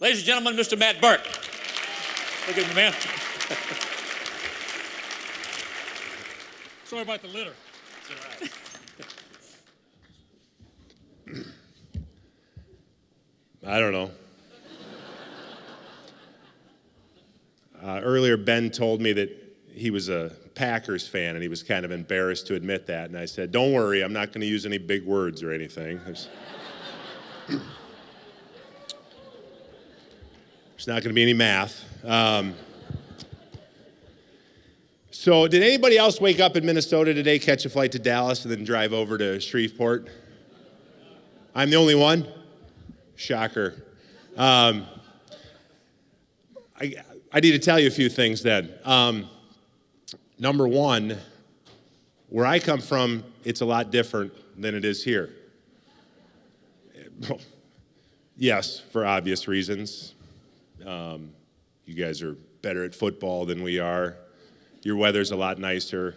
Ladies and gentlemen, Mr. Matt Birk. Look at me, man. Sorry about the litter. It's all right. I don't know. Earlier, Ben told me that he was a Packers fan, and he was kind of embarrassed to admit that. And I said, don't worry, I'm not going to use any big words or anything. There's not going to be any math. So did anybody else wake up in Minnesota today, catch a flight to Dallas, and then drive over to Shreveport? I'm the only one? Shocker. I need to tell you a few things then. Number one, where I come from, it's a lot different than it is here. Yes, for obvious reasons. You guys are better at football than we are. Your weather's a lot nicer.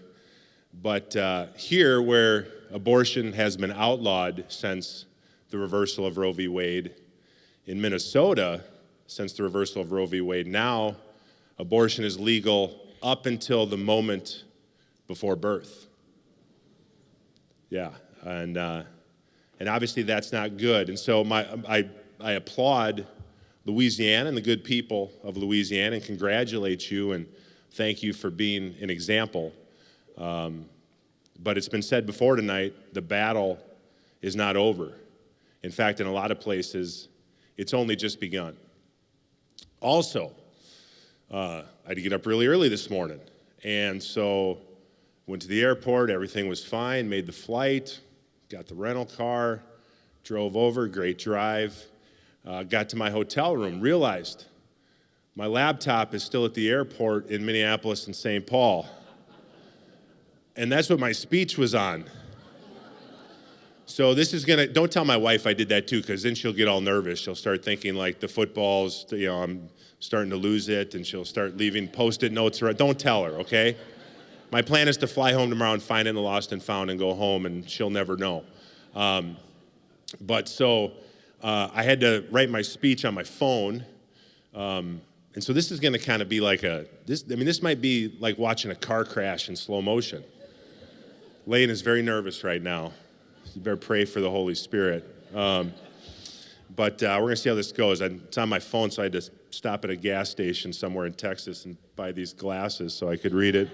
But here, where abortion has been outlawed since the reversal of Roe v. Wade, in Minnesota, since the reversal of Roe v. Wade, now abortion is legal up until the moment before birth. Yeah, and obviously that's not good. And so I applaud Louisiana and the good people of Louisiana and congratulate you and thank you for being an example. But it's been said before tonight, the battle is not over. In fact, in a lot of places, it's only just begun. Also, I had to get up really early this morning. And so went to the airport, everything was fine, made the flight, got the rental car, drove over, great drive, got to my hotel room, realized my laptop is still at the airport in Minneapolis and St. Paul. And that's what my speech was on. So this is don't tell my wife I did that too, because then she'll get all nervous. She'll start thinking like the football's, I'm starting to lose it, and she'll start leaving Post-it notes around. Don't tell her, okay? My plan is to fly home tomorrow and find it in the lost and found and go home, and she'll never know. But so I had to write my speech on my phone. And so this is going to kind of be like this might be like watching a car crash in slow motion. Layton is very nervous right now. You better pray for the Holy Spirit. But we're going to see how this goes. It's on my phone, so I had to stop at a gas station somewhere in Texas and buy these glasses so I could read it.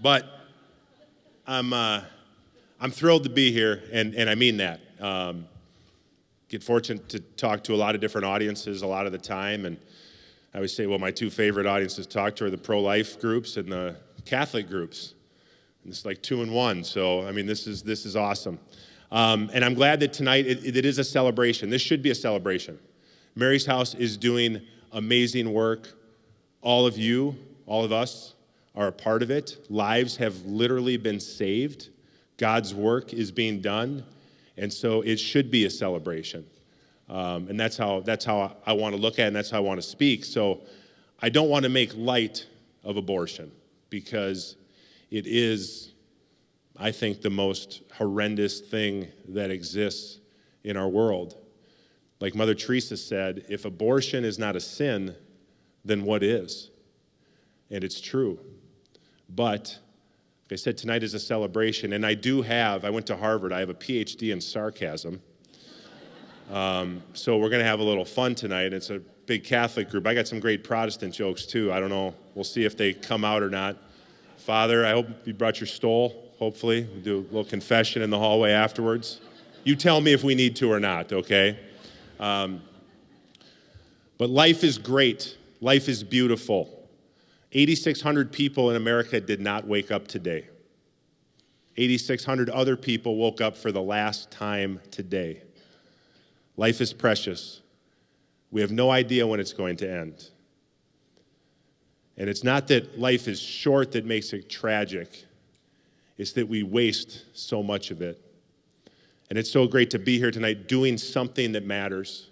But I'm thrilled to be here, and I mean that. Get fortunate to talk to a lot of different audiences a lot of the time, and I always say, well, my two favorite audiences to talk to are the pro-life groups and the Catholic groups. And it's like 2 in 1, so I mean, this is awesome. And I'm glad that tonight it is a celebration. This should be a celebration. Mary's House is doing amazing work. All of you, all of us, are a part of it. Lives have literally been saved. God's work is being done. And so it should be a celebration. And that's how I want to look at it, and that's how I want to speak. So I don't want to make light of abortion because it is, I think, the most horrendous thing that exists in our world. Like Mother Teresa said, if abortion is not a sin, then what is? And it's true. But like I said, tonight is a celebration, and I went to Harvard, I have a PhD in sarcasm. So we're going to have a little fun tonight. It's a big Catholic group. I got some great Protestant jokes too. I don't know. We'll see if they come out or not. Father, I hope you brought your stole, hopefully. We'll do a little confession in the hallway afterwards. You tell me if we need to or not, okay? But life is great. Life is beautiful. 8,600 people in America did not wake up today. 8,600 other people woke up for the last time today. Life is precious. We have no idea when it's going to end. And it's not that life is short that makes it tragic. It's that we waste so much of it. And it's so great to be here tonight doing something that matters.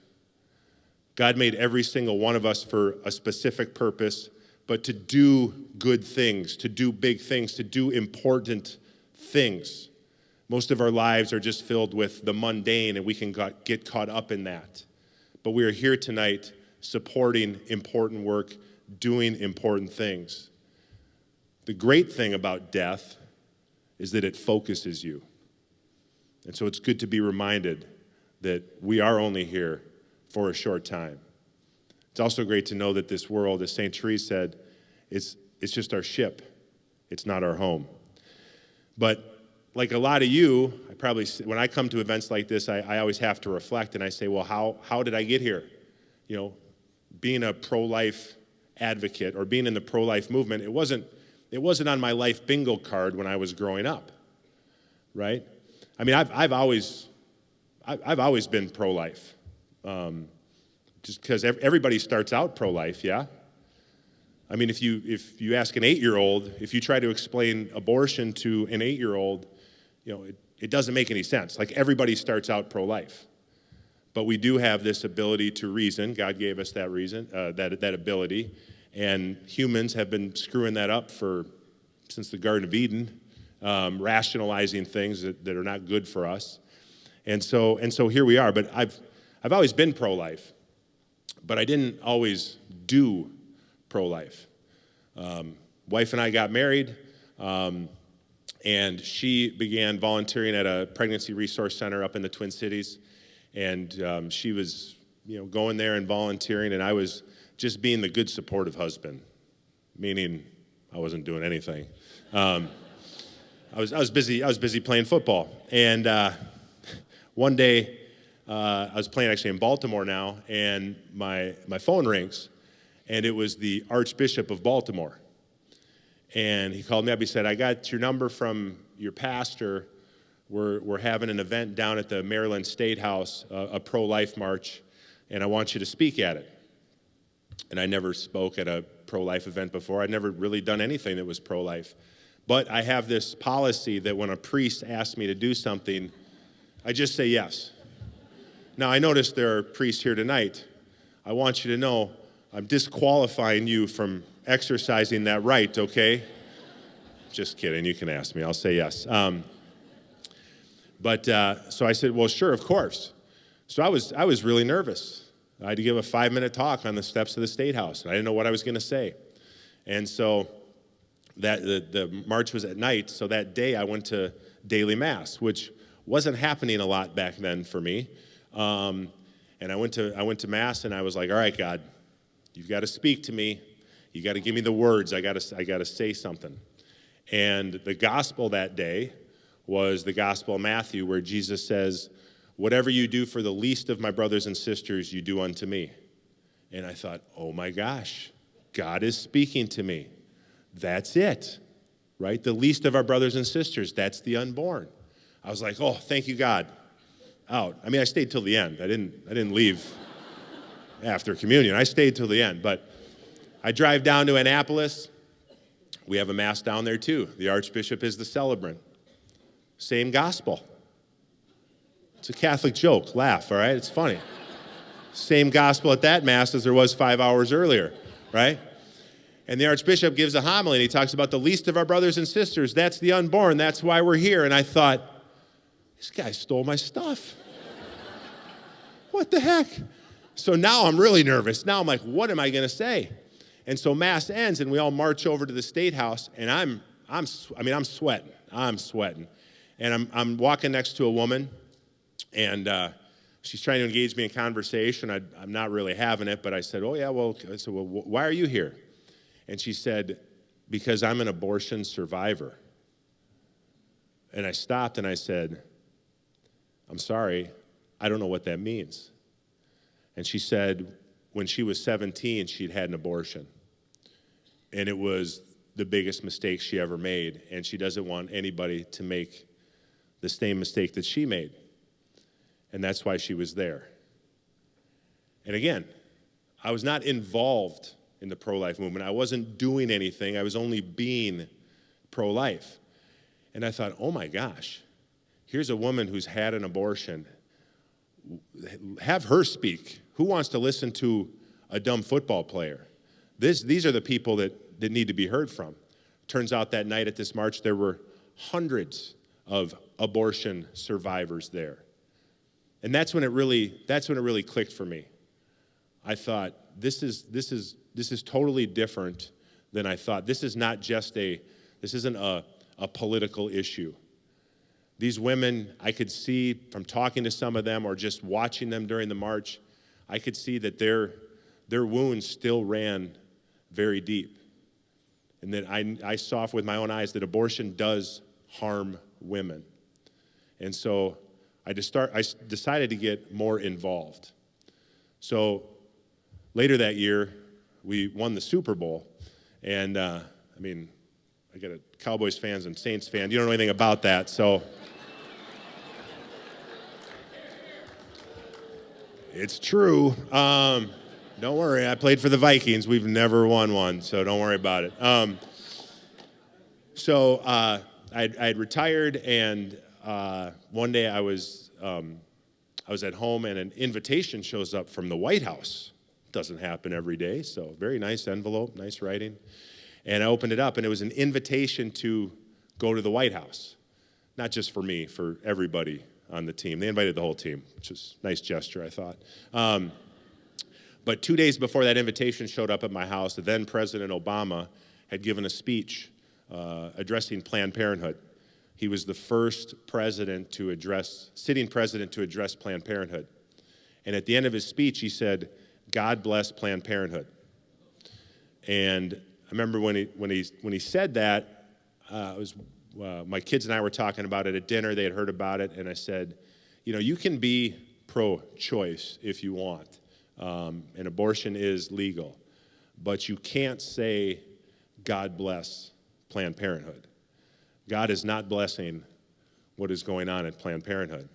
God made every single one of us for a specific purpose, but to do good things, to do big things, to do important things. Most of our lives are just filled with the mundane, and we can get caught up in that. but we are here tonight supporting important work, doing important things. The great thing about death is that it focuses you. And so it's good to be reminded that we are only here for a short time. It's also great to know that this world, as St. Therese said, it's just our ship. It's not our home. But like a lot of you, when I come to events like this, I always have to reflect, and I say, well, how did I get here? You know, being a pro-life advocate or being in the pro-life movement, it wasn't on my life bingo card when I was growing up, right? I mean, I've always been pro-life, just because everybody starts out pro-life, yeah. I mean, if you ask an 8-year-old, if you try to explain abortion to an 8-year-old, you know, it doesn't make any sense. Like, everybody starts out pro-life, but we do have this ability to reason. God gave us that reason, that ability, and humans have been screwing that up since the Garden of Eden, rationalizing things that are not good for us, and so here we are. But I've always been pro-life, but I didn't always do pro-life. Wife and I got married, and she began volunteering at a pregnancy resource center up in the Twin Cities, and she was, going there and volunteering, and I was just being the good, supportive husband, meaning I wasn't doing anything. I was busy playing football, and one day I was playing actually in Baltimore now, and my phone rings, and it was the Archbishop of Baltimore. And he called me up. He said, I got your number from your pastor. We're having an event down at the Maryland State House, a pro-life march, and I want you to speak at it. And I never spoke at a pro-life event before. I'd never really done anything that was pro-life. But I have this policy that when a priest asks me to do something, I just say yes. Now, I noticed there are priests here tonight. I want you to know I'm disqualifying you from exercising that right, okay? Just kidding, you can ask me, I'll say yes. So I said, well, sure, of course. So I was really nervous. I had to give a 5-minute talk on the steps of the State House, and I didn't know what I was going to say. And so the march was at night, so that day I went to daily mass, which wasn't happening a lot back then for me. And I went to mass, and I was like, all right, God, you've got to speak to me. You got to give me the words. I got to say something. And the gospel that day was the Gospel of Matthew, where Jesus says, whatever you do for the least of my brothers and sisters, you do unto me. And I thought, oh my gosh, God is speaking to me. That's it, right? The least of our brothers and sisters, that's the unborn. I was like, oh, thank you, God. Out. I mean, I stayed till the end. I didn't leave after communion. I stayed till the end. But I drive down to Annapolis. We have a mass down there too. The Archbishop is the celebrant. Same gospel. It's a Catholic joke. Laugh, all right? It's funny. Same gospel at that mass as there was 5 hours earlier, right? And the Archbishop gives a homily, and he talks about the least of our brothers and sisters. That's the unborn. That's why we're here. And I thought, this guy stole my stuff. What the heck? So now I'm really nervous. Now I'm like, what am I going to say? And so mass ends, and we all march over to the State House, and I'm sweating. I'm sweating. And I'm walking next to a woman, and she's trying to engage me in conversation. I'm not really having it, but I said, oh, yeah, well, why are you here? And she said, because I'm an abortion survivor. And I stopped, and I said, I'm sorry, I don't know what that means. And she said, when she was 17, she'd had an abortion. And it was the biggest mistake she ever made, and she doesn't want anybody to make the same mistake that she made. And that's why she was there. And again, I was not involved in the pro-life movement. I wasn't doing anything. I was only being pro-life. And I thought, oh my gosh, here's a woman who's had an abortion. Have her speak. Who wants to listen to a dumb football player? These are the people that need to be heard from. Turns out that night at this march, there were hundreds of abortion survivors there. And that's when it really clicked for me. I thought, this is totally different than I thought. This isn't a political issue. These women, I could see from talking to some of them or just watching them during the march, I could see that their wounds still ran very deep. And that I saw with my own eyes that abortion does harm women. And so I decided to get more involved. So later that year, we won the Super Bowl. And I got a Cowboys fans and Saints fan. You don't know anything about that, so it's true. Don't worry, I played for the Vikings. We've never won one, so don't worry about it. I'd retired, and one day I was at home, and an invitation shows up from the White House. Doesn't happen every day, so very nice envelope, nice writing. And I opened it up, and it was an invitation to go to the White House. Not just for me, for everybody on the team. They invited the whole team, which was a nice gesture, I thought. But 2 days before that invitation showed up at my house, then President Obama had given a speech addressing Planned Parenthood. He was the first sitting president to address Planned Parenthood. And at the end of his speech, he said, "God bless Planned Parenthood." And I remember when he said that, my kids and I were talking about it at dinner. They had heard about it, and I said, you can be pro-choice if you want, and abortion is legal, but you can't say, "God bless Planned Parenthood." God is not blessing what is going on at Planned Parenthood.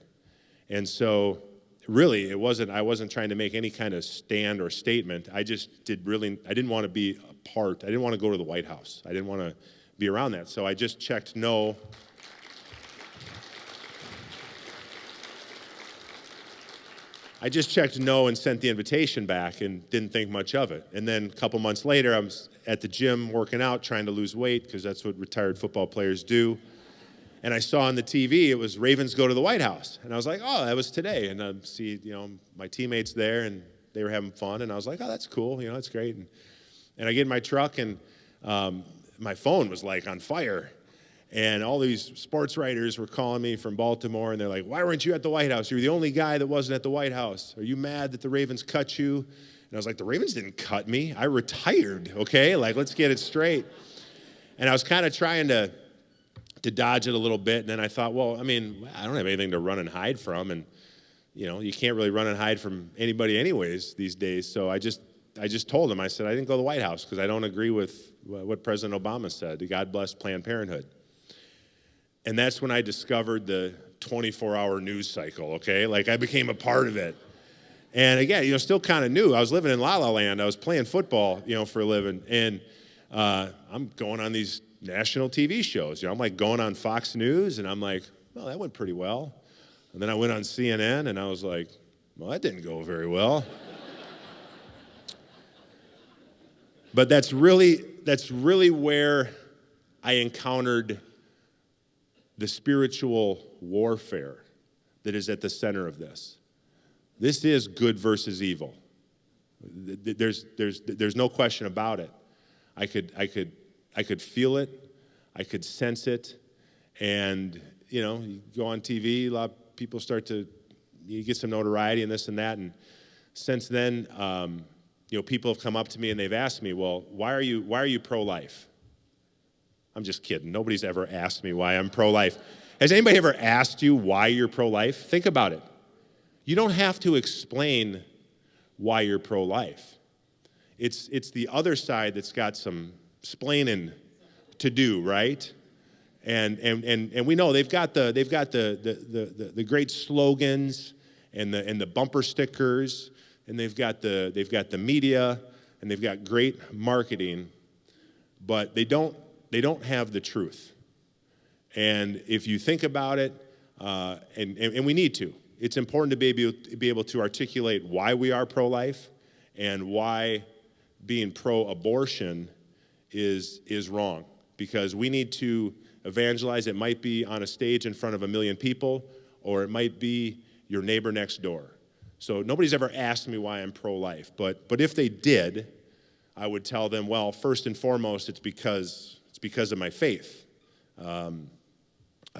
And so really, I wasn't trying to make any kind of stand or statement. I didn't want to be a part. I didn't want to go to the White House. I didn't want to be around that. So I just checked no. I just checked no and sent the invitation back and didn't think much of it. And then a couple months later, I was at the gym working out, trying to lose weight, because that's what retired football players do. And I saw on the TV, it was Ravens go to the White House. And I was like, oh, that was today. And I see, my teammates there, and they were having fun. And I was like, oh, that's cool. That's great. And I get in my truck, and my phone was like on fire. And all these sports writers were calling me from Baltimore, and they're like, why weren't you at the White House? You were the only guy that wasn't at the White House. Are you mad that the Ravens cut you? And I was like, the Ravens didn't cut me. I retired, okay? Let's get it straight. And I was kind of trying to dodge it a little bit, and then I thought, well, I don't have anything to run and hide from, and you can't really run and hide from anybody anyways these days. So I just told him, I said, I didn't go to the White House because I don't agree with what President Obama said. God bless Planned Parenthood. And that's when I discovered the 24-hour news cycle, okay? I became a part of it. And again, still kind of new. I was living in La La Land. I was playing football, for a living. And I'm going on these national TV shows. I'm going on Fox News, and I'm like, well, that went pretty well. And then I went on CNN, and I was like, well, that didn't go very well. But that's really where I encountered the spiritual warfare that is at the center of this. This is good versus evil. There's no question about it. I could feel it, I could sense it, and you go on TV, a lot of people you get some notoriety and this and that, and since then, people have come up to me and they've asked me, well, why are you pro-life? I'm just kidding. Nobody's ever asked me why I'm pro-life. Has anybody ever asked you why you're pro-life? Think about it. You don't have to explain why you're pro-life. It's the other side that's got some splaining to do, right? And we know they've got the great slogans and the bumper stickers, and they've got the media, and they've got great marketing, but they don't have the truth. And if you think about it, and we need to, it's important to be able to articulate why we are pro-life and why being pro-abortion is wrong. Because we need to evangelize. It might be on a stage in front of 1 million people, or it might be your neighbor next door. So nobody's ever asked me why I'm pro-life, but if they did, I would tell them, well, first and foremost, it's because of my faith. I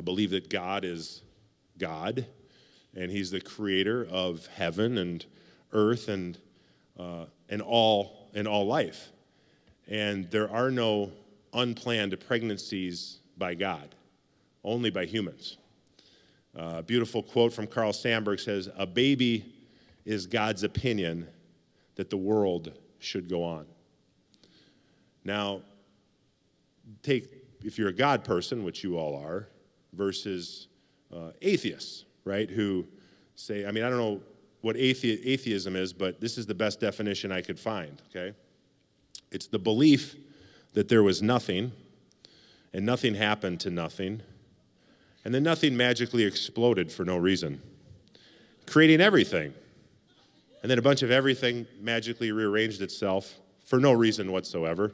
believe that God is God, and He's the creator of heaven and earth and all life. And there are no unplanned pregnancies by God, only by humans. A beautiful quote from Carl Sandburg says, "A baby is God's opinion that the world should go on." Now, if you're a God person, which you all are, versus atheists, right, who say, I don't know what atheism is, but this is the best definition I could find, okay? It's the belief that there was nothing, and nothing happened to nothing, and then nothing magically exploded for no reason, creating everything. And then a bunch of everything magically rearranged itself for no reason whatsoever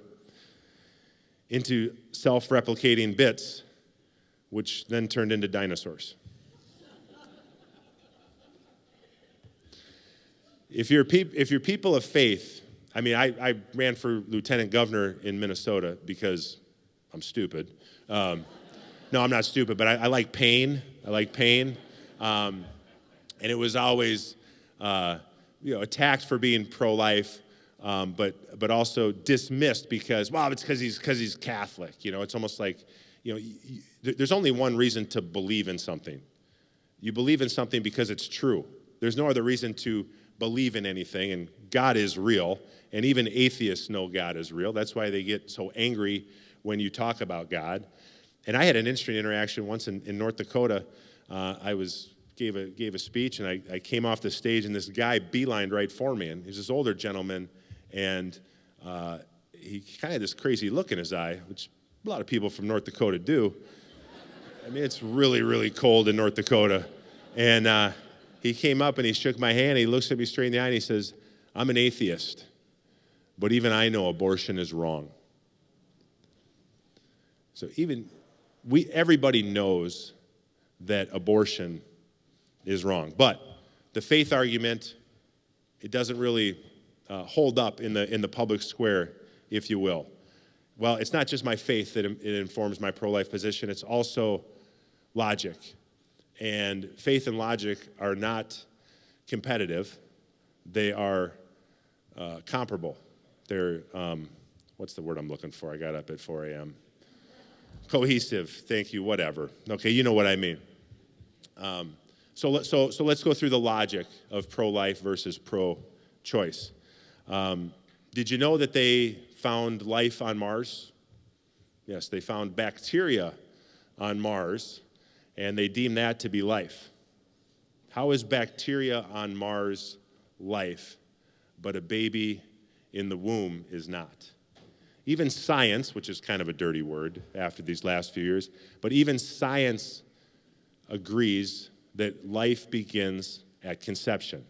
into self-replicating bits, which then turned into dinosaurs. If you're people of faith, I ran for lieutenant governor in Minnesota because I'm stupid. No, I'm not stupid, but I like pain. I like pain. And it was always attacked for being pro-life, but also dismissed because, well, it's because he's Catholic. It's almost like, there's only one reason to believe in something. You believe in something because it's true. There's no other reason to believe in anything, and God is real, and even atheists know God is real. That's why they get so angry when you talk about God. And I had an interesting interaction once in North Dakota. I gave a speech, and I came off the stage, and this guy beelined right for me, and he's this older gentleman, and he kind of had this crazy look in his eye, which a lot of people from North Dakota do. It's really, really cold in North Dakota. And he came up and he shook my hand, he looks at me straight in the eye, and he says, "I'm an atheist, but even I know abortion is wrong." So everybody knows that abortion is wrong. But the faith argument, it doesn't really hold up in the public square, if you will. Well, it's not just my faith that it informs my pro-life position, it's also logic. And faith and logic are not competitive. They are comparable. They're, what's the word I'm looking for? I got up at 4 a.m. Cohesive, thank you, whatever. Okay, you know what I mean. So let's go through the logic of pro-life versus pro-choice. Did you know that they found life on Mars? Yes, they found bacteria on Mars, and they deemed that to be life. How is bacteria on Mars life, but a baby in the womb is not? Even science, which is kind of a dirty word after these last few years, but even science agrees that life begins at conception.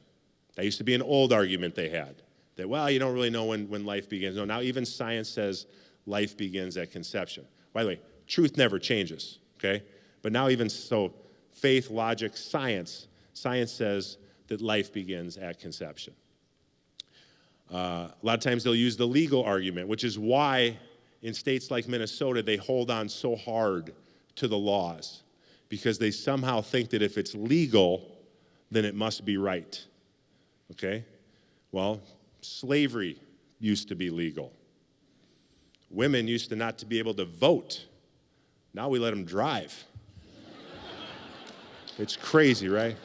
That used to be an old argument they had, that, well, you don't really know when life begins. No, now even science says life begins at conception. By the way, truth never changes, okay? But now even so, faith, logic, science says that life begins at conception. A lot of times they'll use the legal argument, which is why in states like Minnesota, they hold on so hard to the laws, because they somehow think that if it's legal, then it must be right, okay? Well, slavery used to be legal. Women used to not to be able to vote. Now we let them drive. It's crazy, right?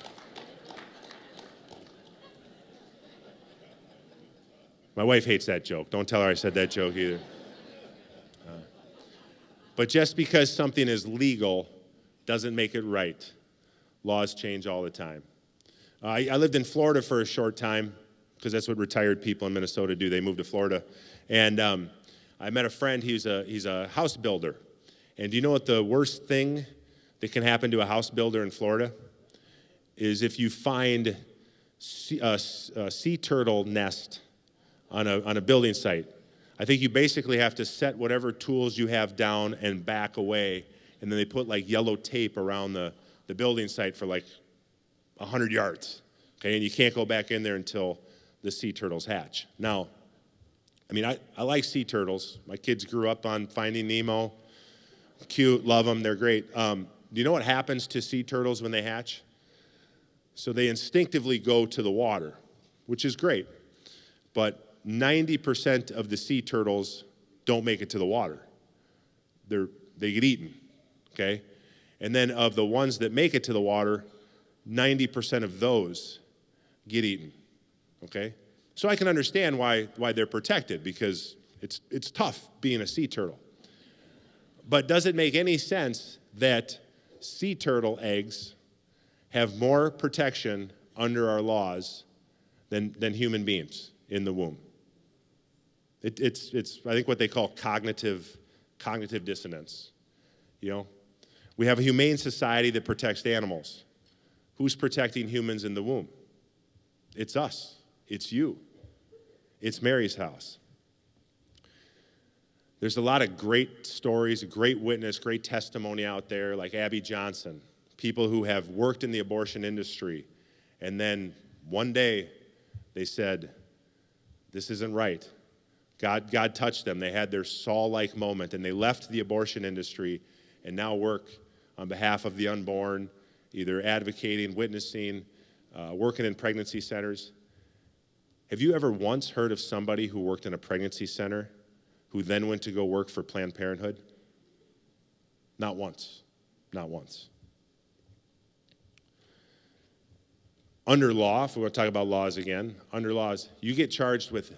My wife hates that joke. Don't tell her I said that joke either. But just because something is legal doesn't make it right. Laws change all the time. I lived in Florida for a short time, because that's what retired people in Minnesota do. They move to Florida. And I met a friend, he's a house builder. And do you know what the worst thing that can happen to a house builder in Florida is if you find a sea turtle nest on a building site? I think you basically have to set whatever tools you have down and back away, and then they put like yellow tape around the building site for like 100 yards, Okay, and you can't go back in there until the sea turtles hatch. Now, I mean, I like sea turtles. My kids grew up on Finding Nemo. Cute, love them, they're great. Do you know what happens to sea turtles when they hatch? So they instinctively go to the water, which is great. But 90% of the sea turtles don't make it to the water. They get eaten, okay? And then of the ones that make it to the water, 90% of those get eaten, okay? So I can understand why they're protected, because it's tough being a sea turtle. But does it make any sense that sea turtle eggs have more protection under our laws than human beings in the womb? It's I think what they call cognitive dissonance. You know, we have a humane society that protects animals. Who's protecting humans in the womb? It's us. It's you. It's Mary's house. There's a lot of great stories, great witness, great testimony out there, like Abby Johnson, people who have worked in the abortion industry, and then one day they said, this isn't right. God touched them. They had their Saul-like moment, and they left the abortion industry and now work on behalf of the unborn, either advocating, witnessing, working in pregnancy centers. Have you ever once heard of somebody who worked in a pregnancy center who then went to go work for Planned Parenthood? Not once. Not once. Under law, if we want to talk about laws again, under laws, you get charged with,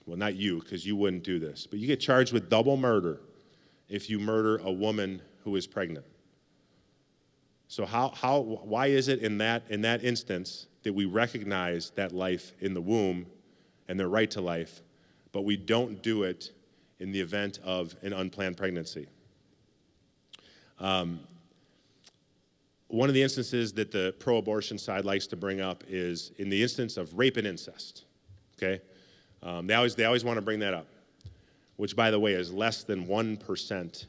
well, not you, because you wouldn't do this, but you get charged with double murder if you murder a woman who is pregnant. So why is it in that instance that we recognize that life in the womb and their right to life, but we don't do it in the event of an unplanned pregnancy? One of the instances that the pro-abortion side likes to bring up is in the instance of rape and incest. Okay, they always want to bring that up, which, by the way, is less than 1%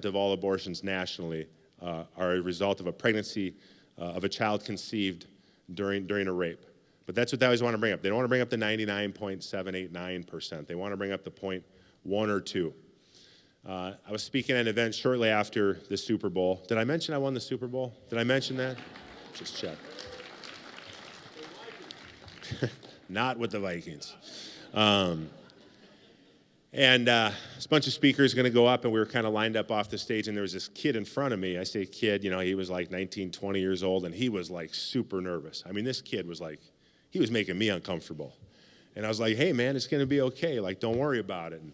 of all abortions nationally are a result of a pregnancy of a child conceived during a rape. But that's what they always want to bring up. They don't want to bring up the 99.789%. They want to bring up the 0.1 or 2. I was speaking at an event shortly after the Super Bowl. Did I mention I won the Super Bowl? Did I mention that? Just check. Not with the Vikings. And this bunch of speakers going to go up, and we were kind of lined up off the stage, and there was this kid in front of me. I say kid, you know, he was like 19, 20 years old, and he was like super nervous. I mean, this kid was like, he was making me uncomfortable. And I was like, hey, man, it's going to be okay. Like, don't worry about it. And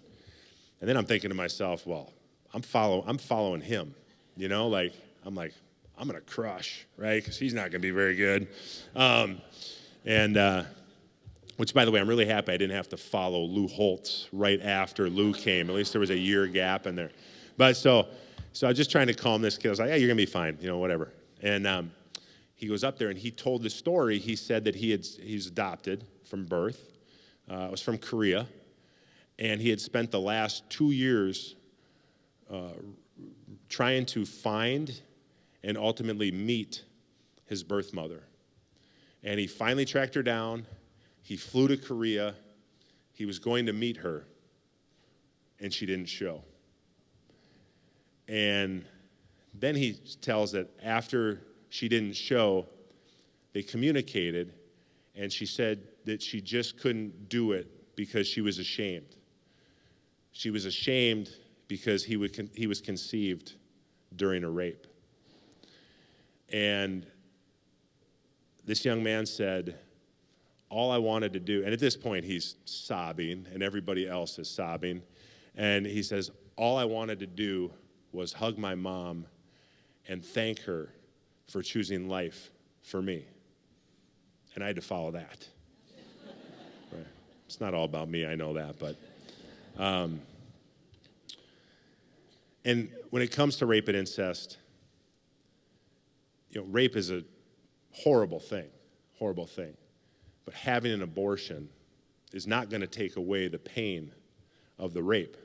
then I'm thinking to myself, well, I'm following him, you know? Like, I'm going to crush, right? Because he's not going to be very good. Which, by the way, I'm really happy I didn't have to follow Lou Holtz right after Lou came. At least there was a year gap in there. But so I was just trying to calm this kid. I was like, yeah, you're going to be fine, you know, whatever. And he goes up there, and he told the story. He said that he's adopted from birth. It was from Korea. And he had spent the last 2 years trying to find and ultimately meet his birth mother. And he finally tracked her down. He flew to Korea. He was going to meet her, and she didn't show. And then he tells that after she didn't show, they communicated, and she said that she just couldn't do it because she was ashamed. She was ashamed because he was conceived during a rape. And this young man said, all I wanted to do, and at this point he's sobbing and everybody else is sobbing, and he says, all I wanted to do was hug my mom and thank her for choosing life for me. And I had to follow that. Right. It's not all about me, I know that, but and when it comes to rape and incest, you know, rape is a horrible thing. But having an abortion is not going to take away the pain of the rape.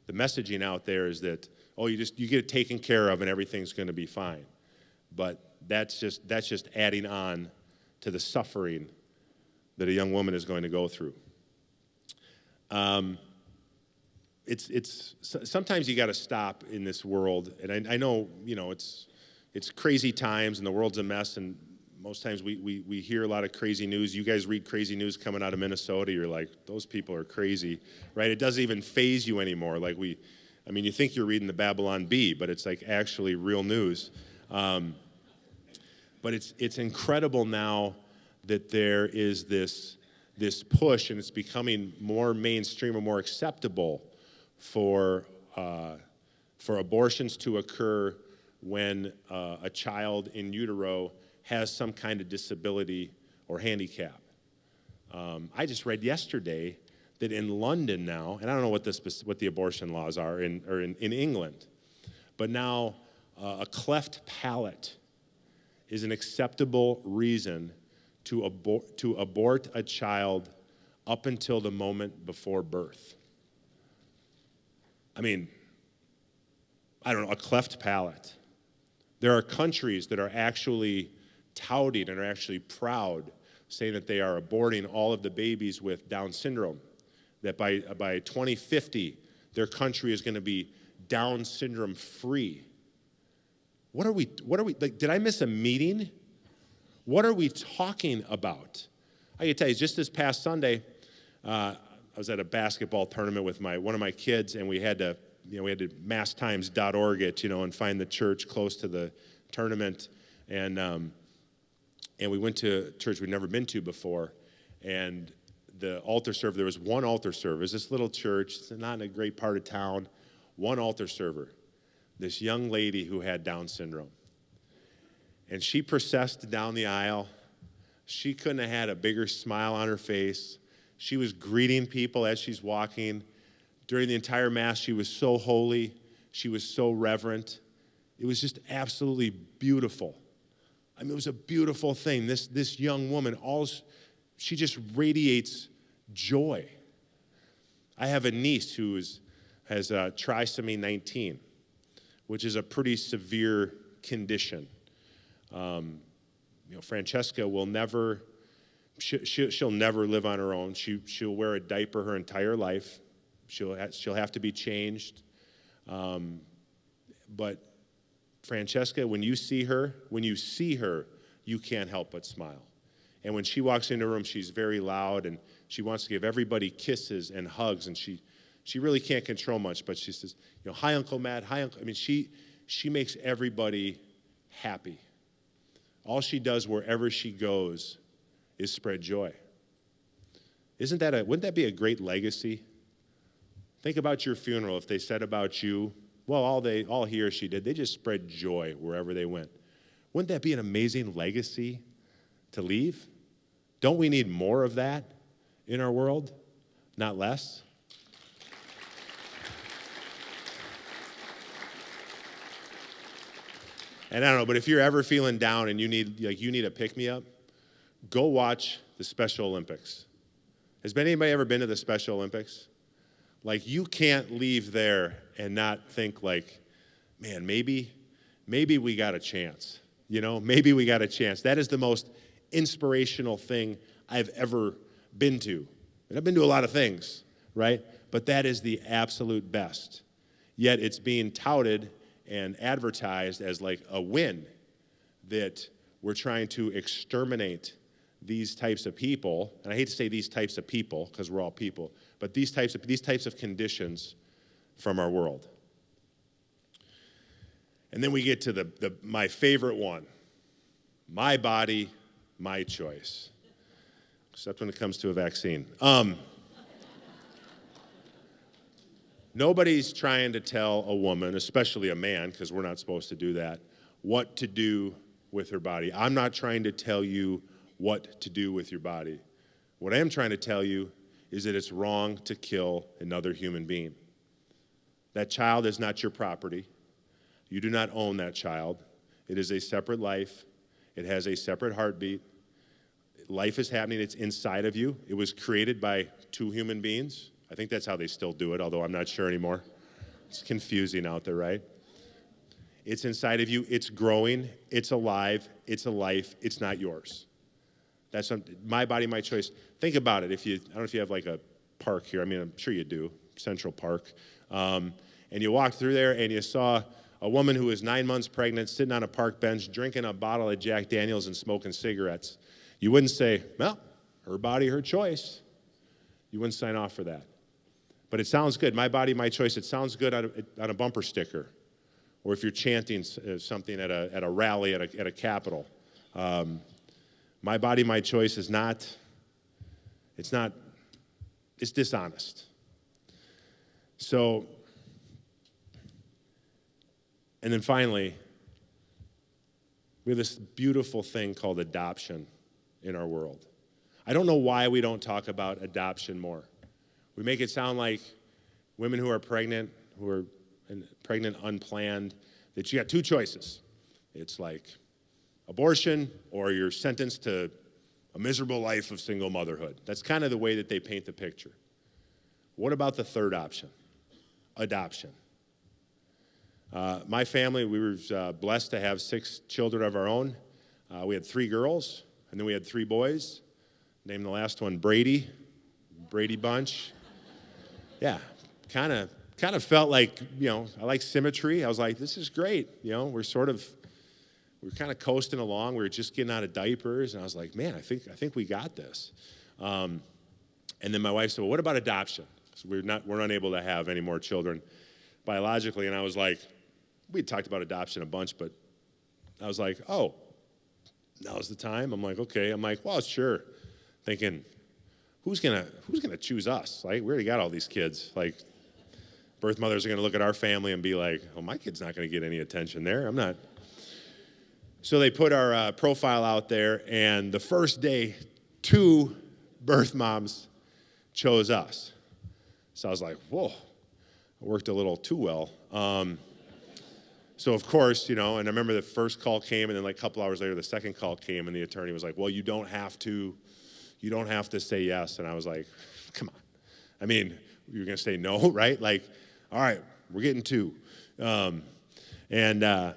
The messaging out there is that, oh, you get it taken care of and everything's going to be fine. but that's just adding on to the suffering that a young woman is going to go through. Sometimes you got to stop in this world, and I know it's crazy times and the world's a mess, and most times we hear a lot of crazy news. You guys read crazy news coming out of Minnesota, you're like, those people are crazy, right? It doesn't even faze you anymore. Like you think you're reading the Babylon Bee, but it's like actually real news. But it's incredible now that there is this push, and it's becoming more mainstream or more acceptable for abortions to occur when a child in utero has some kind of disability or handicap. I just read yesterday that in London now, and I don't know what the abortion laws are in England, but now a cleft palate is an acceptable reason to abort a child up until the moment before birth. I mean, I don't know, a cleft palate. There are countries that are actually touting and are actually proud, saying that they are aborting all of the babies with Down syndrome, that by 2050, their country is going to be Down syndrome free. What are we, like, did I miss a meeting? What are we talking about? I can tell you, just this past Sunday, I was at a basketball tournament with one of my kids, and we had to masstimes.org it, and find the church close to the tournament, and we went to a church we'd never been to before, and the altar server, there was one altar server. It was this little church, it's not in a great part of town, one altar server, this young lady who had Down syndrome. And she processed down the aisle. She couldn't have had a bigger smile on her face. She was greeting people as she's walking. During the entire Mass, she was so holy. She was so reverent. It was just absolutely beautiful. I mean, it was a beautiful thing. This young woman, she just radiates joy. I have a niece who has trisomy 19, which is a pretty severe condition. Francesca will never, she'll never live on her own. She'll wear a diaper her entire life. She'll have to be changed. But Francesca, when you see her, you can't help but smile. And when she walks into a room, she's very loud, and she wants to give everybody kisses and hugs, and she really can't control much, but she says, hi, Uncle Matt, hi, Uncle. I mean, she makes everybody happy. All she does wherever she goes is spread joy. Wouldn't that be a great legacy? Think about your funeral. If they said about you, well, all he or she did, they just spread joy wherever they went. Wouldn't that be an amazing legacy to leave? Don't we need more of that in our world, not less? And I don't know, but if you're ever feeling down and you need a pick-me-up, go watch the Special Olympics. Has anybody ever been to the Special Olympics? Like, you can't leave there and not think like, man, maybe we got a chance. Maybe we got a chance. That is the most inspirational thing I've ever been to. And I've been to a lot of things, right? But that is the absolute best. Yet it's being touted and advertised as like a win, that we're trying to exterminate these types of people. And I hate to say these types of people, because we're all people, but these types of conditions from our world. And then we get to my favorite one. My body, my choice. Except when it comes to a vaccine. Nobody's trying to tell a woman, especially a man, because we're not supposed to do that, what to do with her body. I'm not trying to tell you what to do with your body. What I am trying to tell you is that it's wrong to kill another human being. That child is not your property. You do not own that child. It is a separate life. It has a separate heartbeat. Life is happening. It's inside of you. It was created by two human beings. I think that's how they still do it, although I'm not sure anymore. It's confusing out there, right? It's inside of you. It's growing. It's alive. It's a life. It's not yours. That's my body, my choice. Think about it. I don't know if you have like a park here. I mean, I'm sure you do, Central Park. And you walked through there and you saw a woman who was 9 months pregnant sitting on a park bench drinking a bottle of Jack Daniels and smoking cigarettes. You wouldn't say, well, her body, her choice. You wouldn't sign off for that. But it sounds good. My body, my choice. It sounds good on a bumper sticker. Or if you're chanting something at a rally at a Capitol. My body, my choice is not, it's dishonest. So, and then finally, we have this beautiful thing called adoption in our world. I don't know why we don't talk about adoption more. We make it sound like women who are pregnant unplanned, that you got two choices. It's like abortion or you're sentenced to a miserable life of single motherhood. That's kind of the way that they paint the picture. What about the third option? Adoption. My family, we were blessed to have 6 children of our own. We had 3 girls, and then we had 3 boys. Named the last one Brady Bunch. Yeah, kind of felt like, I like symmetry. I was like, this is great. We're kind of coasting along. We were just getting out of diapers, and I was like, man, I think we got this. And then my wife said, well, what about adoption? So we're unable to have any more children biologically. And I was like, we had talked about adoption a bunch, but I was like, oh, now's the time. I'm like, okay. I'm like, well, sure. Thinking, who's gonna choose us? Like, we already got all these kids. Like, birth mothers are gonna look at our family and be like, oh, my kid's not gonna get any attention there. I'm not. So they put our profile out there, and the first day, 2 birth moms chose us. So I was like, whoa, I worked a little too well. So of course, and I remember the first call came, and then like a couple hours later, the second call came, and the attorney was like, well, you don't have to say yes. And I was like, come on. I mean, you're going to say no, right? Like, all right, we're getting 2. The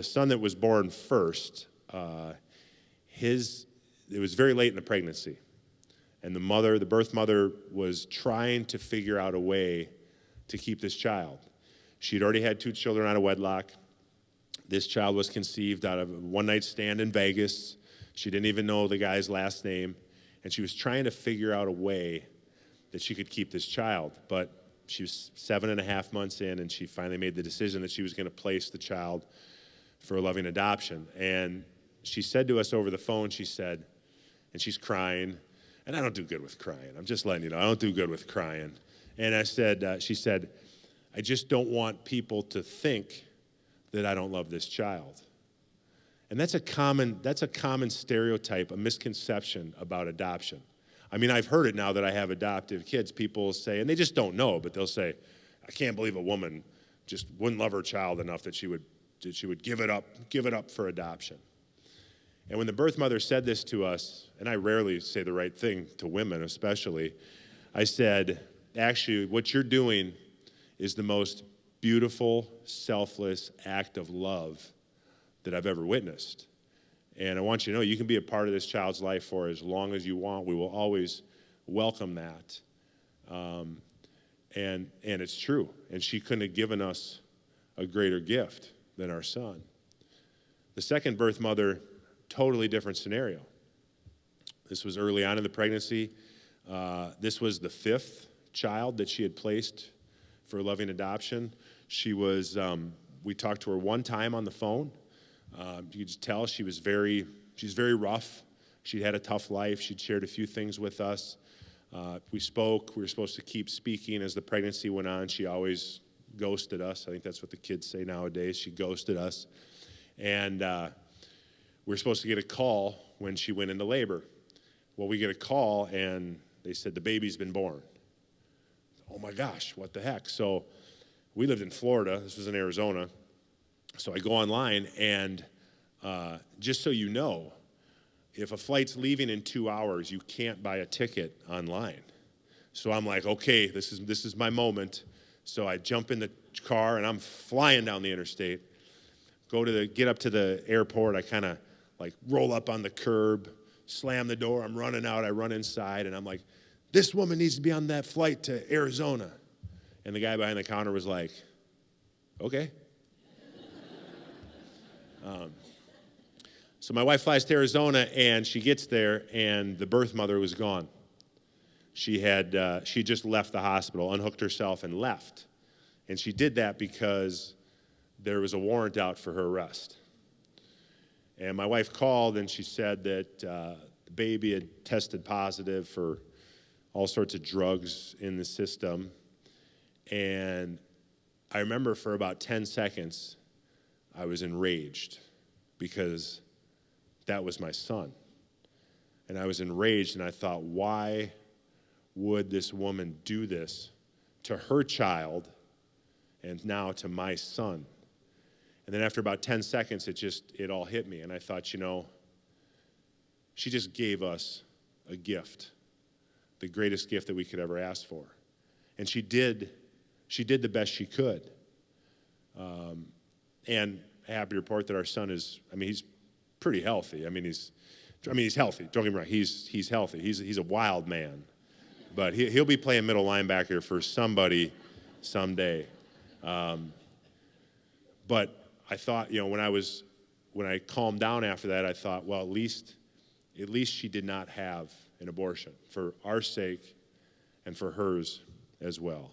son that was born first, it was very late in the pregnancy. And the birth mother was trying to figure out a way to keep this child. She'd already had 2 children out of wedlock. This child was conceived out of a one-night stand in Vegas. She didn't even know the guy's last name. And she was trying to figure out a way that she could keep this child. But she was 7.5 months in, and she finally made the decision that she was going to place the child for a loving adoption. And she said to us over the phone, she said, and she's crying, and I don't do good with crying. I'm just letting you know, I don't do good with crying. And she said, I just don't want people to think that I don't love this child. And that's a common stereotype, a misconception about adoption. I mean, I've heard it now that I have adoptive kids. People say, and they just don't know, but they'll say, I can't believe a woman just wouldn't love her child enough that she would give it up for adoption. And when the birth mother said this to us, and I rarely say the right thing to women especially, I said, actually, what you're doing is the most beautiful, selfless act of love that I've ever witnessed. And I want you to know you can be a part of this child's life for as long as you want. We will always welcome that. And it's true. And she couldn't have given us a greater gift than our son. The second birth mother, totally different scenario. This was early on in the pregnancy. This was the 5th child that she had placed for loving adoption. We talked to her one time on the phone. You could just tell she's very rough. She'd had a tough life. She'd shared a few things with us. We spoke. We were supposed to keep speaking as the pregnancy went on. She always ghosted us. I think that's what the kids say nowadays. She ghosted us. And we were supposed to get a call when she went into labor. Well, we get a call, and they said the baby's been born. Oh, my gosh, what the heck? So we lived in Florida. This was in Arizona. So I go online, and just so you know, if a flight's leaving in 2 hours, you can't buy a ticket online. So I'm like, okay, this is my moment. So I jump in the car, and I'm flying down the interstate. Get up to the airport, I kind of like roll up on the curb, slam the door, I'm running out, I run inside, and I'm like, this woman needs to be on that flight to Arizona. And the guy behind the counter was like, okay. So my wife flies to Arizona, and she gets there, and the birth mother was gone. She just left the hospital, unhooked herself, and left. And she did that because there was a warrant out for her arrest. And my wife called, and she said that the baby had tested positive for all sorts of drugs in the system. And I remember for about 10 seconds, I was enraged because that was my son. And I was enraged, and I thought, why would this woman do this to her child and now to my son? And then after about 10 seconds, it all hit me. And I thought, she just gave us a gift, the greatest gift that we could ever ask for. And she did the best she could. And I happy to report that our son he's pretty healthy. He's healthy. Don't get me wrong. He's healthy. He's a wild man. But he'll be playing middle linebacker for somebody someday. But I thought, when I calmed down after that, I thought, well, at least she did not have an abortion for our sake and for hers as well.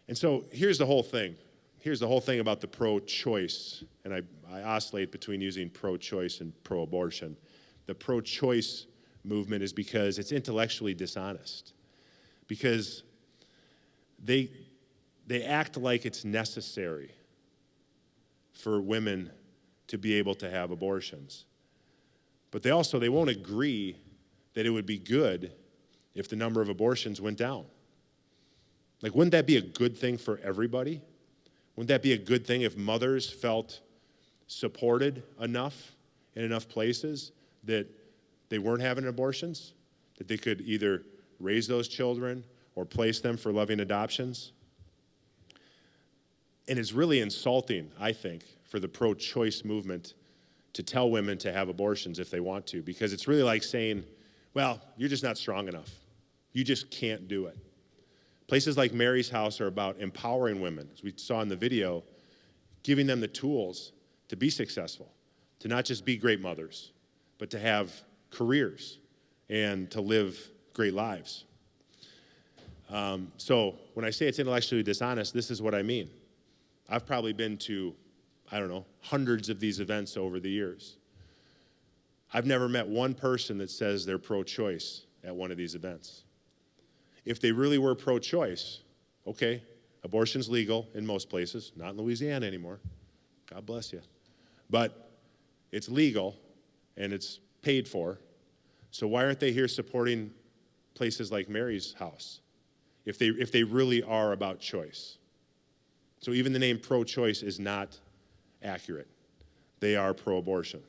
And so here's the whole thing. Here's the whole thing about the pro-choice, and I oscillate between using pro-choice and pro-abortion. The pro-choice movement is because it's intellectually dishonest, because they act like it's necessary for women to be able to have abortions. But they won't agree that it would be good if the number of abortions went down. Like, wouldn't that be a good thing for everybody? Wouldn't that be a good thing if mothers felt supported enough in enough places that they weren't having abortions, that they could either raise those children or place them for loving adoptions? And it's really insulting, I think, for the pro-choice movement to tell women to have abortions if they want to, because it's really like saying, well, you're just not strong enough. You just can't do it. Places like Mary's House are about empowering women, as we saw in the video, giving them the tools to be successful, to not just be great mothers, but to have careers and to live great lives. So when I say it's intellectually dishonest, this is what I mean. I've probably been to, hundreds of these events over the years. I've never met one person that says they're pro-choice at one of these events. If they really were pro-choice, okay, abortion's legal in most places, not in Louisiana anymore. God bless you. But it's legal and it's paid for. So why aren't they here supporting places like Mary's House if they really are about choice? So even the name pro-choice is not accurate. They are pro-abortion.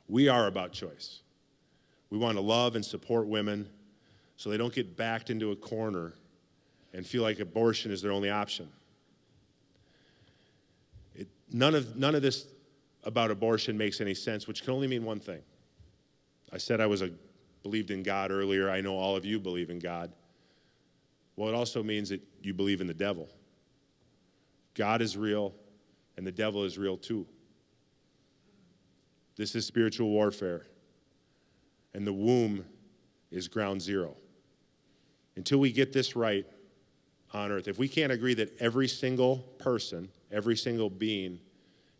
We are about choice. We want to love and support women so they don't get backed into a corner and feel like abortion is their only option. None of this about abortion makes any sense, which can only mean one thing. I said I believed in God earlier. I know all of you believe in God. Well, it also means that you believe in the devil. God is real, and the devil is real too. This is spiritual warfare, and the womb is ground zero. Until we get this right on earth, if we can't agree that every single person, every single being,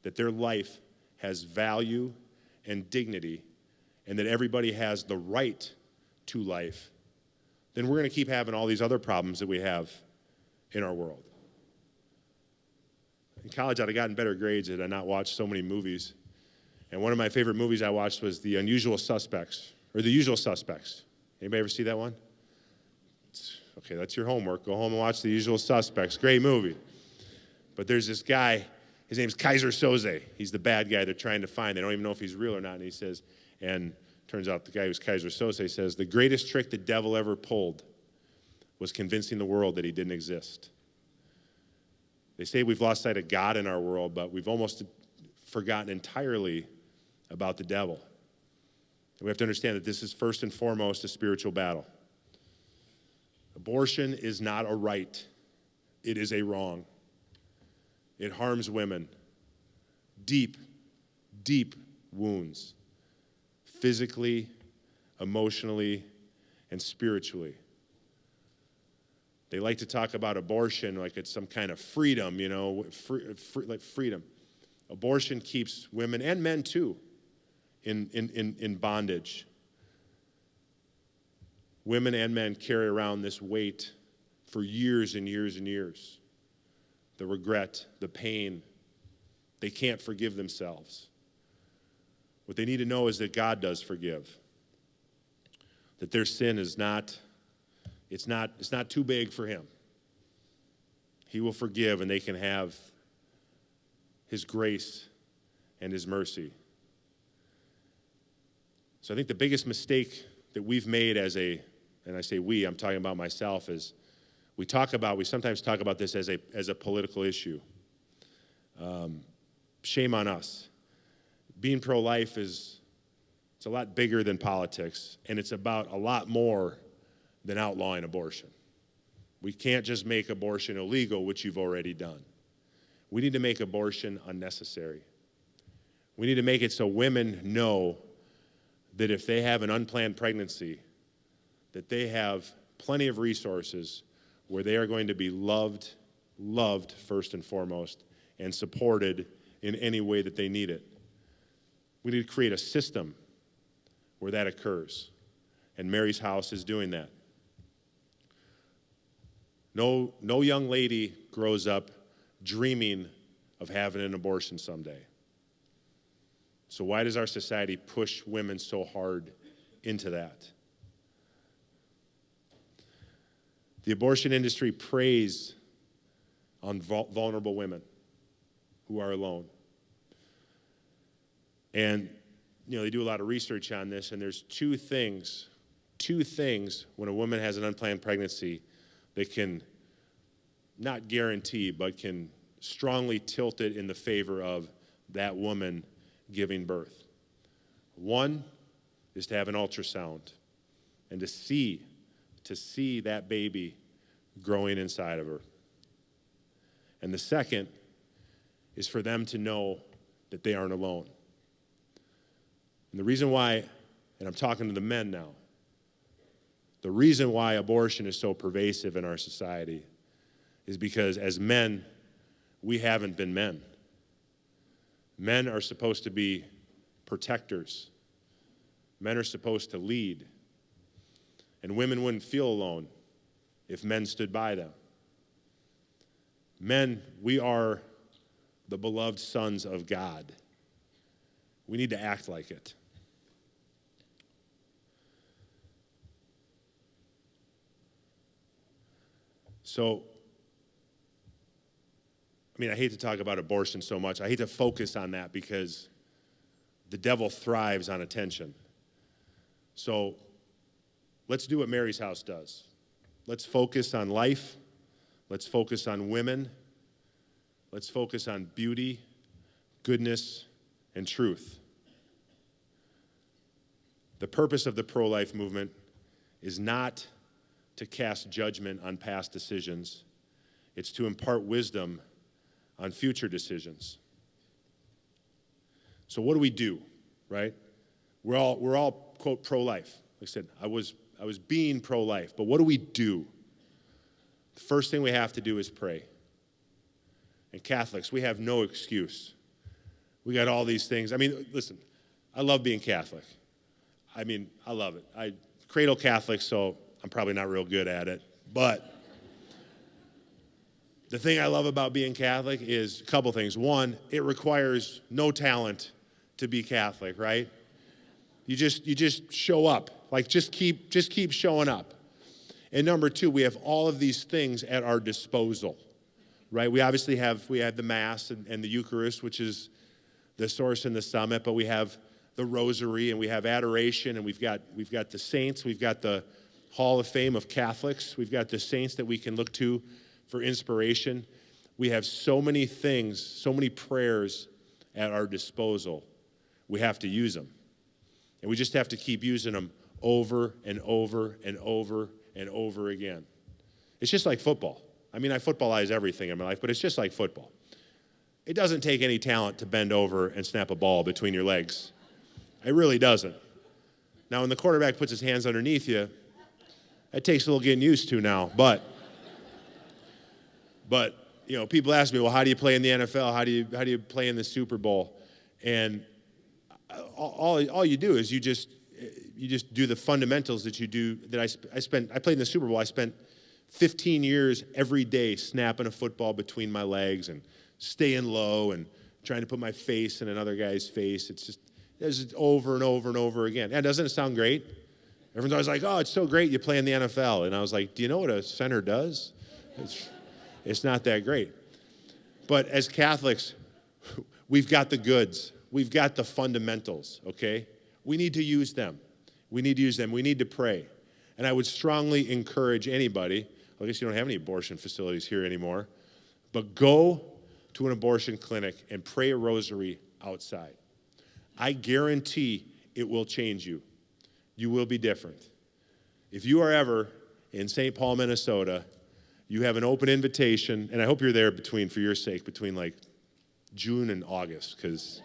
that their life has value and dignity, and that everybody has the right to life, then we're going to keep having all these other problems that we have in our world. In college, I'd have gotten better grades had I not watched so many movies. And one of my favorite movies I watched was The Usual Suspects. Anybody ever see that one? Okay, that's your homework. Go home and watch The Usual Suspects. Great movie. But there's this guy, his name's Kaiser Soze. He's the bad guy they're trying to find. They don't even know if he's real or not. And he says, and turns out the guy who's Kaiser Soze says, the greatest trick the devil ever pulled was convincing the world that he didn't exist. They say we've lost sight of God in our world, but we've almost forgotten entirely about the devil. And we have to understand that this is first and foremost a spiritual battle. Abortion is not a right. It is a wrong. It harms women. Deep, deep wounds. Physically, emotionally, and spiritually. They like to talk about abortion like it's some kind of freedom, like freedom. Abortion keeps women and men too in bondage. Women and men carry around this weight for years and years and years. The regret, the pain. They can't forgive themselves. What they need to know is that God does forgive. That their sin is not too big for him. He will forgive, and they can have his grace and his mercy. So I think the biggest mistake that we've made and I say we, I'm talking about myself, is we sometimes talk about this as a political issue. Shame on us. Being pro-life it's a lot bigger than politics, and it's about a lot more than outlawing abortion. We can't just make abortion illegal, which you've already done. We need to make abortion unnecessary. We need to make it so women know that if they have an unplanned pregnancy, that they have plenty of resources where they are going to be loved first and foremost, and supported in any way that they need it. We need to create a system where that occurs. And Mary's House is doing that. No young lady grows up dreaming of having an abortion someday. So why does our society push women so hard into that? The abortion industry preys on vulnerable women who are alone. And they do a lot of research on this, and there's two things when a woman has an unplanned pregnancy that can not guarantee, but can strongly tilt it in the favor of that woman giving birth. One is to have an ultrasound and to see that baby growing inside of her. And the second is for them to know that they aren't alone. And the reason why, and I'm talking to the men now, the reason why abortion is so pervasive in our society is because as men, we haven't been men. Men are supposed to be protectors. Men are supposed to lead. And women wouldn't feel alone if men stood by them. Men, we are the beloved sons of God. We need to act like it. So, I hate to talk about abortion so much. I hate to focus on that because the devil thrives on attention. So, let's do what Mary's House does. Let's focus on life. Let's focus on women. Let's focus on beauty, goodness, and truth. The purpose of the pro-life movement is not to cast judgment on past decisions. It's to impart wisdom on future decisions. So what do we do, right? We're all quote pro-life. Like I said, I was being pro-life, but what do we do? The first thing we have to do is pray. And Catholics, we have no excuse. We got all these things. Listen, I love being Catholic. I love it. I cradle Catholic, so I'm probably not real good at it. But the thing I love about being Catholic is a couple things. One, it requires no talent to be Catholic, right? You just show up. Like just keep showing up. And number two, we have all of these things at our disposal, right? We obviously have the Mass and the Eucharist, which is the source and the summit, but we have the Rosary and we have adoration, and we've got the saints, we've got the Hall of Fame of Catholics, we've got the saints that we can look to for inspiration. We have so many things, so many prayers at our disposal. We have to use them. And we just have to keep using them over and over and over and over again. It's just like football. I mean, I footballize everything in my life, but it's just like football. It doesn't take any talent to bend over and snap a ball between your legs. It really doesn't. Now, when the quarterback puts his hands underneath you, that takes a little getting used to now. But you know, people ask me, well, how do you play in the NFL? How do you play in the Super Bowl? And all you do is you just do the fundamentals that you do. That I played in the Super Bowl. I spent 15 years every day snapping a football between my legs and staying low and trying to put my face in another guy's face. It's just over and over and over again. Yeah, doesn't it sound great? Everyone's always like, oh, it's so great you play in the NFL. And I was like, do you know what a center does? It's not that great. But as Catholics, we've got the goods. We've got the fundamentals, okay? We need to use them. We need to use them. We need to pray. And I would strongly encourage anybody, I guess you don't have any abortion facilities here anymore, but go to an abortion clinic and pray a rosary outside. I guarantee it will change you. You will be different. If you are ever in St. Paul, Minnesota, you have an open invitation, and I hope you're there for your sake, between like June and August, because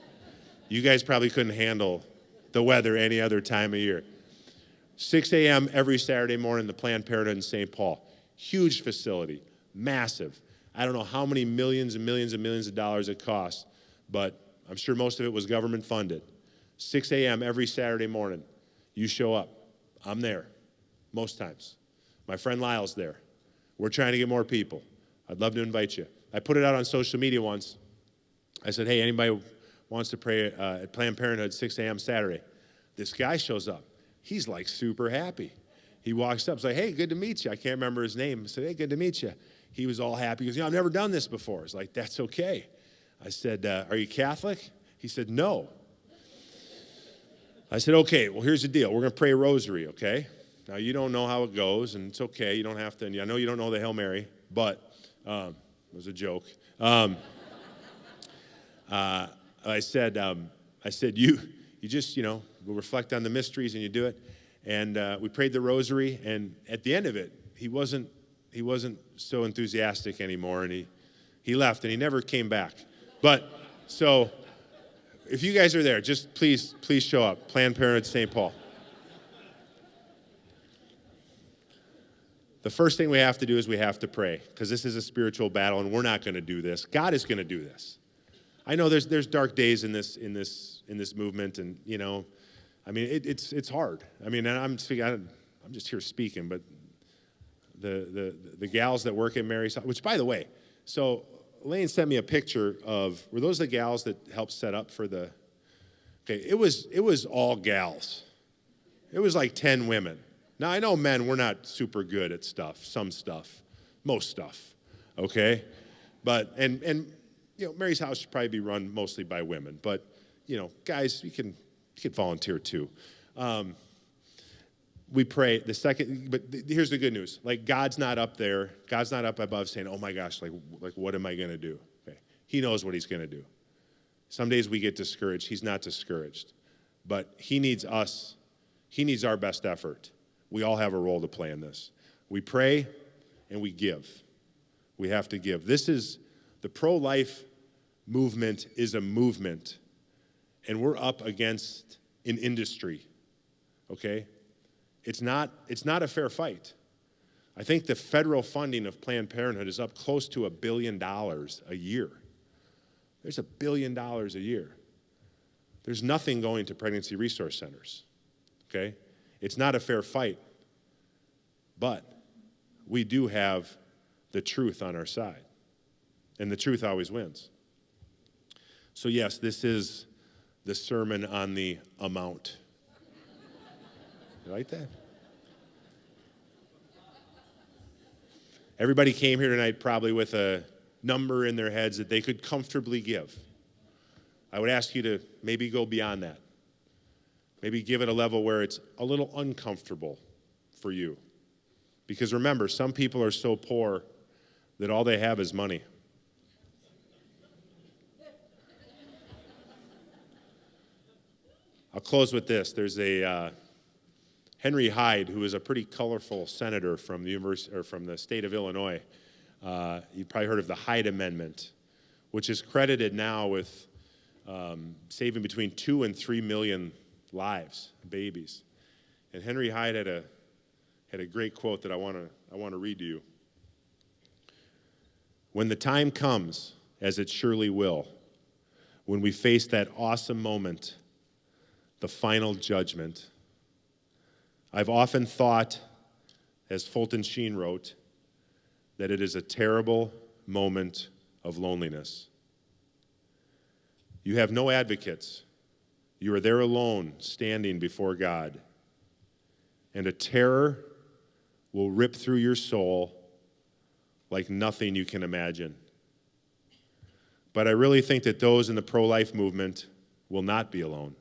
you guys probably couldn't handle the weather any other time of year. 6 a.m. every Saturday morning, the Planned Parenthood in St. Paul. Huge facility, massive. I don't know how many millions and millions and millions of dollars it costs, but I'm sure most of it was government funded. 6 a.m. every Saturday morning, you show up. I'm there, most times. My friend Lyle's there. We're trying to get more people. I'd love to invite you. I put it out on social media once. I said, hey, anybody wants to pray at Planned Parenthood 6 a.m. Saturday? This guy shows up. He's like super happy. He walks up, he's like, hey, good to meet you. I can't remember his name. I said, hey, good to meet you. He was all happy. He goes, I've never done this before. It's like, that's okay. I said, are you Catholic? He said, no. I said, okay, well, here's the deal. We're going to pray a rosary, okay? Now, you don't know how it goes, and it's okay. You don't have to. I know you don't know the Hail Mary, but it was a joke. I said, you just, we'll reflect on the mysteries, and you do it. And we prayed the rosary, and at the end of it, he wasn't so enthusiastic anymore, and he left, and he never came back. But so, if you guys are there, just please show up. Planned Parenthood, St. Paul. The first thing we have to do is we have to pray, because this is a spiritual battle, and we're not going to do this. God is going to do this. I know there's dark days in this movement, and I mean it's hard. I mean, and I'm just here speaking, but the gals that work at Mary's, which by the way, so Elaine sent me a picture of, were those the gals that helped set up for the? Okay, it was all gals. It was like 10 women. Now, I know men, we're not super good at some stuff, most stuff, okay? But, and Mary's house should probably be run mostly by women, but, guys, you can volunteer too. We pray but here's the good news. Like, God's not up there. God's not up above saying, oh my gosh, like what am I going to do? Okay. He knows what he's going to do. Some days we get discouraged. He's not discouraged. But he needs us. He needs our best effort. We all have a role to play in this. We pray and we give. We have to give. The pro-life movement is a movement, and we're up against an industry, okay? It's not a fair fight. I think the federal funding of Planned Parenthood is up close to $1 billion a year. There's $1 billion a year. There's nothing going to pregnancy resource centers, okay? It's not a fair fight, but we do have the truth on our side, and the truth always wins. So yes, this is the sermon on the amount. You like that? Everybody came here tonight probably with a number in their heads that they could comfortably give. I would ask you to maybe go beyond that. Maybe give it a level where it's a little uncomfortable for you. Because remember, some people are so poor that all they have is money. I'll close with this. There's a Henry Hyde, who is a pretty colorful senator from the from the state of Illinois. You've probably heard of the Hyde Amendment, which is credited now with saving between 2 and 3 million lives, babies. And Henry Hyde had a great quote that I want to read to you. When the time comes, as it surely will, when we face that awesome moment, the final judgment, I've often thought, as Fulton Sheen wrote, that it is a terrible moment of loneliness. You have no advocates. You are there alone, standing before God. And a terror will rip through your soul like nothing you can imagine. But I really think that those in the pro-life movement will not be alone.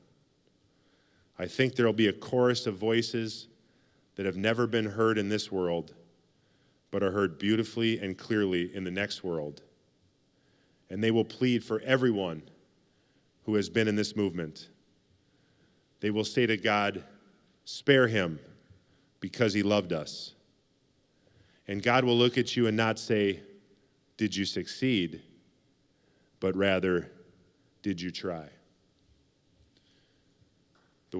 I think there will be a chorus of voices that have never been heard in this world, but are heard beautifully and clearly in the next world. And they will plead for everyone who has been in this movement. They will say to God, spare him because he loved us. And God will look at you and not say, did you succeed? But rather, did you try? The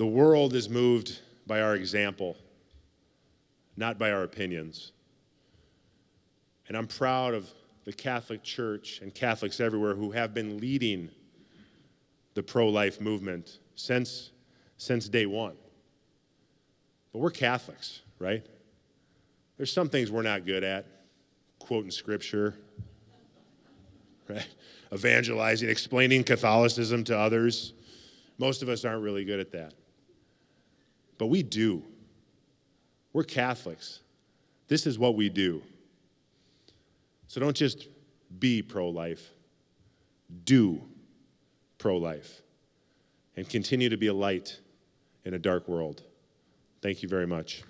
world is moved by our example, not by our opinions. And I'm proud of the Catholic Church and Catholics everywhere who have been leading the pro-life movement since day one. But we're Catholics, right? There's some things we're not good at, quoting scripture, right? Evangelizing, explaining Catholicism to others. Most of us aren't really good at that. But we do. We're Catholics. This is what we do. So don't just be pro-life. Do pro-life. And continue to be a light in a dark world. Thank you very much.